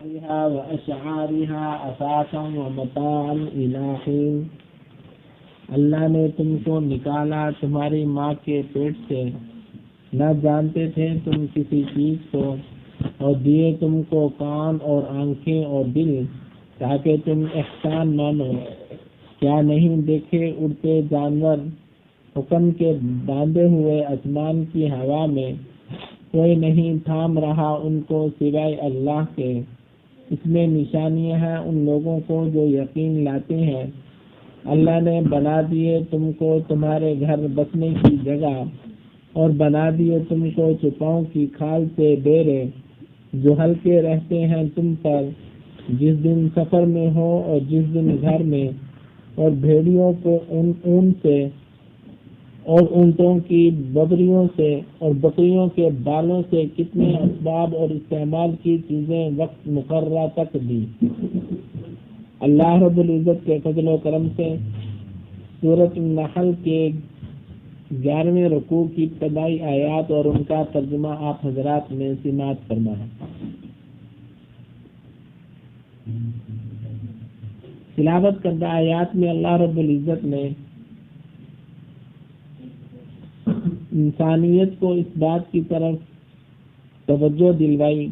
وأشعارها أثاثا ومتاعا إلى حين۔ اللہ نے تم کو نکالا تمہاری ماں کے پیٹ سے، نہ جانتے تھے تم کسی چیز کو، اور دیے تم کو کان اور آنکھیں اور دل تاکہ تم احسان مانو۔ کیا نہیں دیکھے اڑتے جانور حکم کے باندھے ہوئے آسمان کی ہوا میں، کوئی نہیں تھام رہا ان کو سوائے اللہ کے۔ اس میں نشانیاں ہیں ان لوگوں کو جو یقین لاتے ہیں۔ اللہ نے بنا دیے تم کو تمہارے گھر بسنے کی جگہ، اور بنا دیے تم کو چپاؤں کی کھال سے ڈیرے جو ہلکے رہتے ہیں تم پر جس دن سفر میں ہو اور جس دن گھر میں، اور بھیڑیوں کو اون سے اور اونٹوں کی ببریوں سے اور بکریوں کے بالوں سے کتنے اسباب اور استعمال کی چیزیں وقت مقررہ تک دی۔ اللہ رب العزت کے فضل و کرم سے سورۃ النحل کے 11ویں رکوع کی ابتدائی آیات اور ان کا ترجمہ آپ حضرات نے سماعت فرمایا۔ تلاوت کردہ آیات میں اللہ رب العزت نے انسانیت کو اس بات کی طرف توجہ دلوائی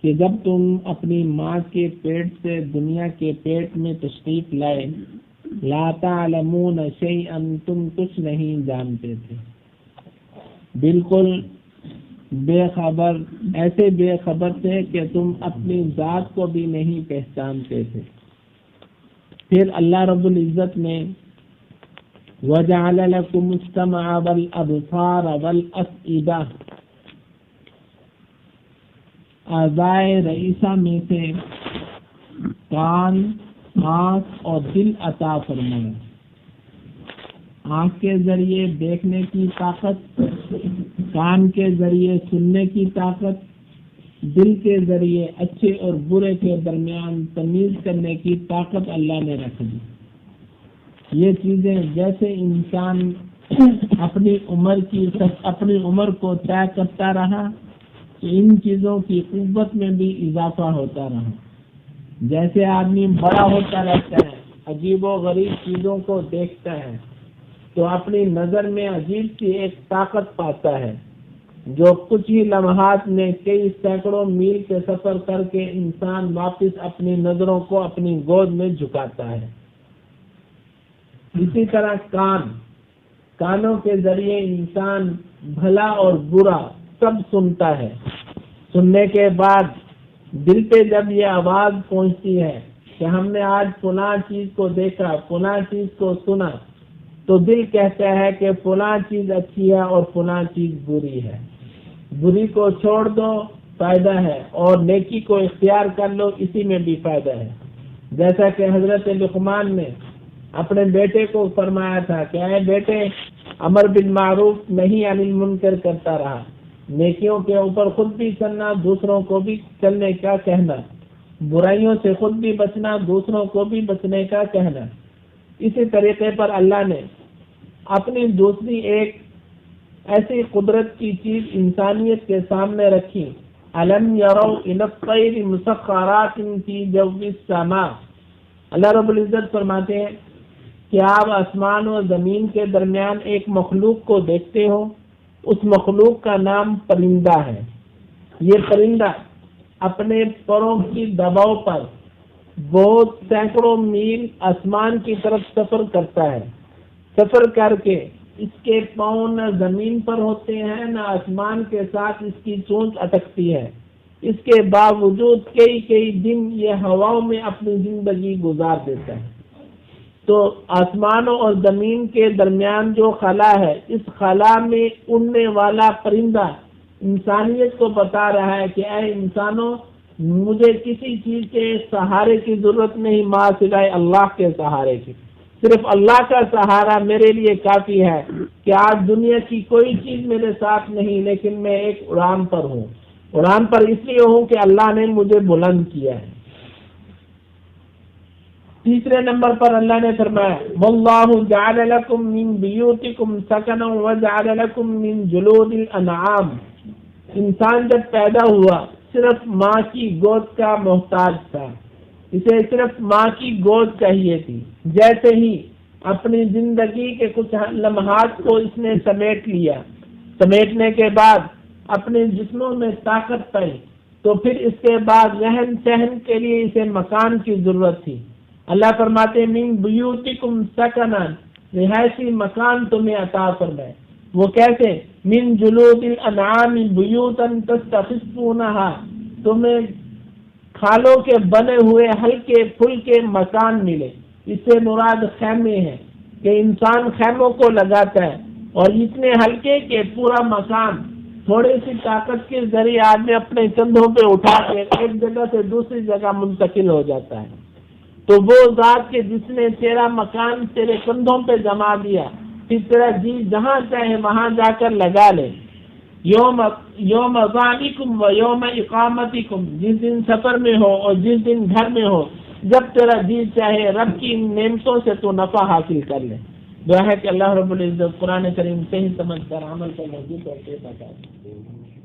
کہ جب تم اپنی ماں کے پیٹ سے دنیا کے پیٹ میں تشریف لائے، لا تعلمون شیئا، تم کچھ نہیں جانتے تھے، بالکل بے خبر، ایسے بے خبر تھے کہ تم اپنی ذات کو بھی نہیں پہچانتے تھے۔ پھر اللہ رب العزت نے وَجَعَلَ لَكُمُ السَّمْعَ وَالْأَبْصَارَ وَالْأَفْئِدَةَ، اعضائے رئیسہ میں سے کان، آنکھ اور دل عطا فرمایا۔ آنکھ کے ذریعے دیکھنے کی طاقت، کان کے ذریعے سننے کی طاقت، دل کے ذریعے اچھے اور برے کے درمیان تمیز کرنے کی طاقت اللہ نے رکھ دی۔ یہ چیزیں جیسے انسان اپنی عمر کو طے کرتا رہا تو ان چیزوں کی قوت میں بھی اضافہ ہوتا رہا۔ جیسے آدمی بڑا ہوتا رہتا ہے، عجیب و غریب چیزوں کو دیکھتا ہے تو اپنی نظر میں عجیب سی ایک طاقت پاتا ہے جو کچھ ہی لمحات میں کئی سینکڑوں میل کے سفر کر کے انسان واپس اپنی نظروں کو اپنی گود میں جھکاتا ہے۔ اسی طرح کانوں کے ذریعے انسان بھلا اور برا سب سنتا ہے۔ سننے کے بعد دل پہ جب یہ آواز پہنچتی ہے کہ ہم نے آج فلاں چیز کو دیکھا، فلاں چیز کو سنا، تو دل کہتا ہے کہ فلاں چیز اچھی ہے اور فلاں چیز بری ہے، بری کو چھوڑ دو فائدہ ہے، اور نیکی کو اختیار کر لو اسی میں بھی فائدہ ہے۔ جیسا کہ حضرت لقمان نے اپنے بیٹے کو فرمایا تھا کہ اے بیٹے، امر بالمعروف نہی عن المنکر کرتا رہا، نیکیوں کے اوپر خود بھی چلنا، دوسروں کو بھی چلنے کا کہنا، برائیوں سے خود بھی بچنا، دوسروں کو بھی بچنے کا کہنا۔ اسی طریقے پر اللہ نے اپنی دوسری ایک ایسی قدرت کی چیز انسانیت کے سامنے رکھی، الم یروا الی الطیر مسخرات فی جو السماء۔ اللہ رب العزت فرماتے ہیں کہ آپ آسمان و زمین کے درمیان ایک مخلوق کو دیکھتے ہو، اس مخلوق کا نام پرندہ ہے۔ یہ پرندہ اپنے پروں کی دباؤ پر بہت سینکڑوں میل آسمان کی طرف سفر کرتا ہے۔ سفر کر کے اس کے پاؤں نہ زمین پر ہوتے ہیں نہ آسمان کے ساتھ اس کی چونچ اٹکتی ہے، اس کے باوجود کئی دن یہ ہواؤں میں اپنی زندگی گزار دیتا ہے۔ تو آسمانوں اور زمین کے درمیان جو خلا ہے، اس خلا میں اڑنے والا پرندہ انسانیت کو بتا رہا ہے کہ اے انسانوں، مجھے کسی چیز کے سہارے کی ضرورت نہیں ماں سوائے اللہ کے سہارے کی۔ صرف اللہ کا سہارا میرے لیے کافی ہے کہ آج دنیا کی کوئی چیز میرے ساتھ نہیں، لیکن میں ایک اڑان پر ہوں۔ اڑان پر اس لیے ہوں کہ اللہ نے مجھے بلند کیا ہے۔ تیسرے نمبر پر اللہ نے فرمایا واللہ جعل لکم من بیوتکم سکنا وجعل لکم من جلود الانعام انسان جب پیدا ہوا صرف ماں کی گود کا محتاج تھا، اسے صرف ماں کی گود چاہیے تھی۔ جیسے ہی اپنی زندگی کے کچھ لمحات کو اس نے سمیٹ لیا، سمیٹنے کے بعد اپنے جسموں میں طاقت پائی، تو پھر اس کے بعد رہن سہن کے لیے اسے مکان کی ضرورت تھی۔ اللہ فرماتے من بیوتکم سکنا، رہائشی مکان تمہیں عطا فرمائے۔ وہ کیسے؟ من جلود الانعام بیوتا تستخفونہا، تمہیں کھالوں کے بنے ہوئے ہلکے پھلکے مکان ملے۔ اس سے مراد خیمے ہیں کہ انسان خیموں کو لگاتا ہے، اور اتنے ہلکے کہ پورا مکان تھوڑی سی طاقت کے ذریعے آدمی اپنے کندھوں پہ اٹھا کے ایک جگہ سے دوسری جگہ منتقل ہو جاتا ہے۔ تو وہ ذات کے جس نے تیرا مکان تیرے کندھوں پہ جما دیا، پھر تیرا جی جہاں چاہے وہاں جا کر لگا لے۔ یوم ظعنکم و یوم اقامتکم، جس دن سفر میں ہو اور جس دن گھر میں ہو، جب تیرا جی چاہے رب کی نعمتوں سے تو نفع حاصل کر لے۔ دعا ہے کہ اللہ رب العزت قرآن کریم صحیح سمجھ کر عمل کرنے کی توفیق عطا فرمائے۔